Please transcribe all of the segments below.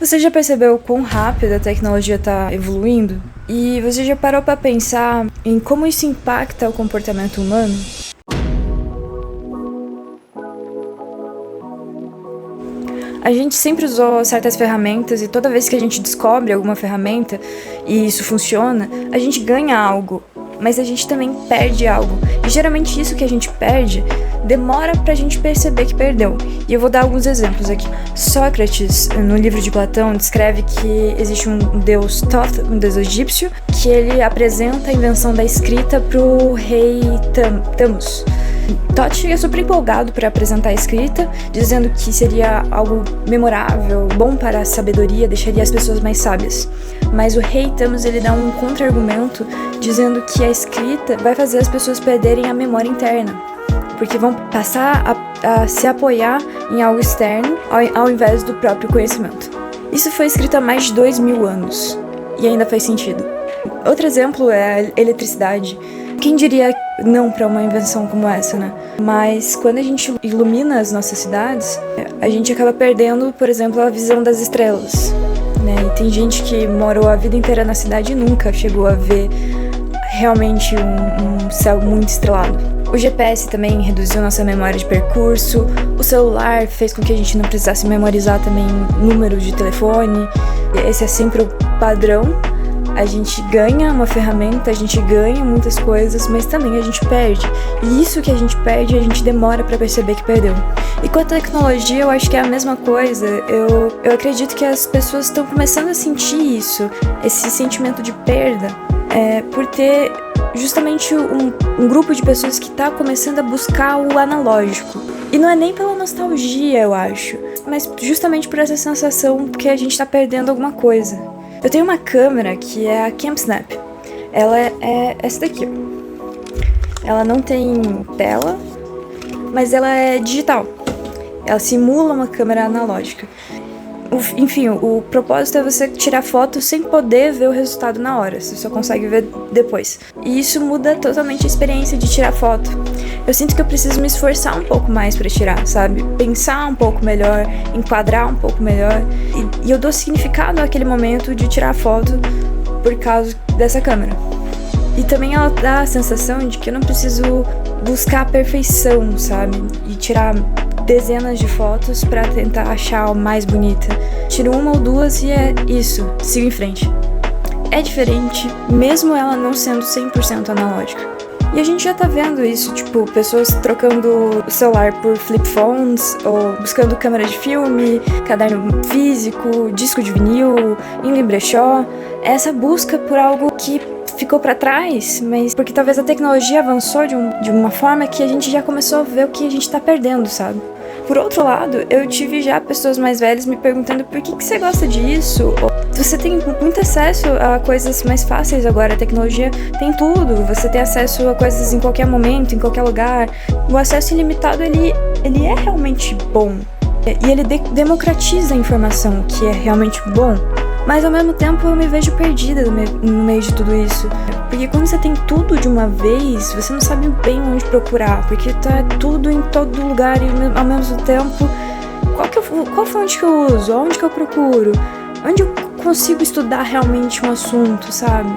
Você já percebeu quão rápido a tecnologia está evoluindo? E você já parou para pensar em como isso impacta o comportamento humano? A gente sempre usou certas ferramentas e toda vez que a gente descobre alguma ferramenta e isso funciona, a gente ganha algo, mas a gente também perde algo. E geralmente isso que a gente perde demora pra gente perceber que perdeu. E eu vou dar alguns exemplos aqui. Sócrates, no livro de Platão, descreve que existe um deus Thoth, um deus egípcio, que ele apresenta a invenção da escrita pro rei Thamus. Thoth chega super empolgado para apresentar a escrita, dizendo que seria algo memorável, bom para a sabedoria, deixaria as pessoas mais sábias. Mas o rei Thamus ele dá um contra-argumento, dizendo que a escrita vai fazer as pessoas perderem a memória interna, porque vão passar a se apoiar em algo externo ao invés do próprio conhecimento. Isso foi escrito há mais de 2000 anos e ainda faz sentido. Outro exemplo é a eletricidade. Quem diria não para uma invenção como essa, né? Mas quando a gente ilumina as nossas cidades, a gente acaba perdendo, por exemplo, a visão das estrelas, né? E tem gente que morou a vida inteira na cidade e nunca chegou a ver realmente um céu muito estrelado. O GPS também reduziu nossa memória de percurso, o celular fez com que a gente não precisasse memorizar também números de telefone. Esse é sempre o padrão. A gente ganha uma ferramenta, a gente ganha muitas coisas, mas também a gente perde. E isso que a gente perde, a gente demora para perceber que perdeu. E com a tecnologia, eu acho que é a mesma coisa. Eu acredito que as pessoas estão começando a sentir isso, esse sentimento de perda, por ter justamente um grupo de pessoas que está começando a buscar o analógico. E não é nem pela nostalgia, eu acho, mas justamente por essa sensação que a gente está perdendo alguma coisa. Eu tenho uma câmera que é a CamSnap. Ela é essa daqui. Ela não tem tela, mas ela é digital. Ela simula uma câmera analógica. Enfim, o propósito é você tirar foto sem poder ver o resultado na hora. Você só consegue ver depois. E isso muda totalmente a experiência de tirar foto. Eu sinto que eu preciso me esforçar um pouco mais pra tirar, sabe? Pensar um pouco melhor, enquadrar um pouco melhor. E eu dou significado àquele momento de tirar foto por causa dessa câmera. E também ela dá a sensação de que eu não preciso buscar a perfeição, sabe? E tirar dezenas de fotos pra tentar achar a mais bonita. Tiro uma ou duas e é isso, sigo em frente. É diferente, mesmo ela não sendo 100% analógica. E a gente já tá vendo isso, tipo, pessoas trocando o celular por flip phones, ou buscando câmera de filme, caderno físico, disco de vinil, indo em brechó. Essa busca por algo que ficou pra trás, mas porque talvez a tecnologia avançou de uma forma que a gente já começou a ver o que a gente tá perdendo, sabe? Por outro lado, eu tive já pessoas mais velhas me perguntando por que você gosta disso? Você tem muito acesso a coisas mais fáceis agora, a tecnologia tem tudo, você tem acesso a coisas em qualquer momento, em qualquer lugar. O acesso ilimitado, ele é realmente bom. E ele democratiza a informação, que é realmente bom. Mas ao mesmo tempo eu me vejo perdida no meio de tudo isso. Porque quando você tem tudo de uma vez, você não sabe bem onde procurar. Porque tá tudo em todo lugar e ao mesmo tempo, qual fonte que eu uso? Onde que eu procuro? Onde eu consigo estudar realmente um assunto, sabe?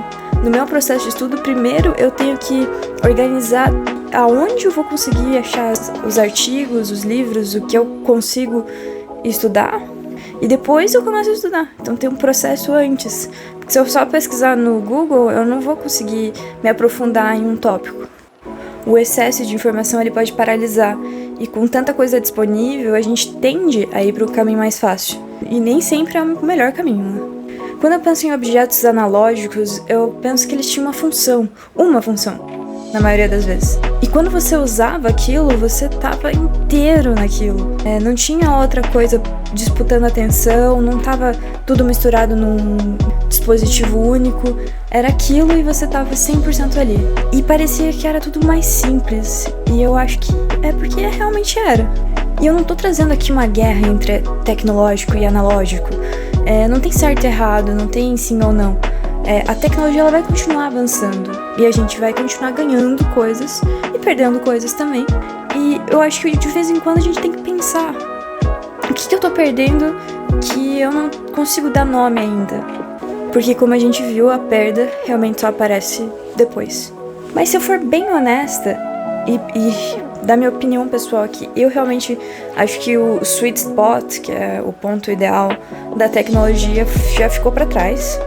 No meu processo de estudo, primeiro eu tenho que organizar aonde eu vou conseguir achar os artigos, os livros, o que eu consigo estudar. E depois eu começo a estudar. Então tem um processo antes. Porque se eu só pesquisar no Google, eu não vou conseguir me aprofundar em um tópico. O excesso de informação ele pode paralisar. E com tanta coisa disponível, a gente tende a ir para o caminho mais fácil. E nem sempre é o melhor caminho, né? Quando eu penso em objetos analógicos, eu penso que eles tinham uma função, na maioria das vezes. E quando você usava aquilo, você tava inteiro naquilo. Não tinha outra coisa disputando atenção, não tava tudo misturado num dispositivo único. Era aquilo e você tava 100% ali. E parecia que era tudo mais simples. E eu acho que é porque realmente era. E eu não tô trazendo aqui uma guerra entre tecnológico e analógico. Não tem certo e errado, não tem sim ou não. A tecnologia ela vai continuar avançando e a gente vai continuar ganhando coisas e perdendo coisas também. E eu acho que de vez em quando a gente tem que pensar o que eu tô perdendo que eu não consigo dar nome ainda. Porque como a gente viu, a perda realmente só aparece depois. Mas se eu for bem honesta, e da minha opinião pessoal aqui, eu realmente acho que o sweet spot, que é o ponto ideal da tecnologia, já ficou para trás.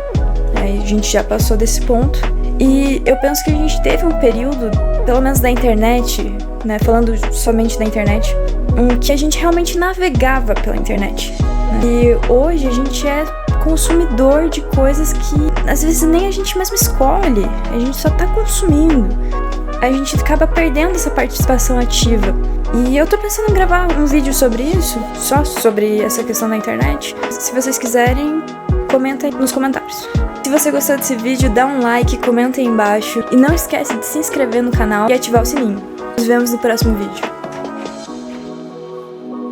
A gente já passou desse ponto. E eu penso que a gente teve um período, pelo menos da internet, né, falando somente da internet, que a gente realmente navegava pela internet. E hoje a gente é consumidor de coisas que às vezes nem a gente mesmo escolhe, a gente só tá consumindo. A gente acaba perdendo essa participação ativa. E eu tô pensando em gravar um vídeo sobre isso, só sobre essa questão da internet. Se vocês quiserem, comenta aí nos comentários. Se você gostou desse vídeo, dá um like, comenta aí embaixo. E não esquece de se inscrever no canal e ativar o sininho. Nos vemos no próximo vídeo.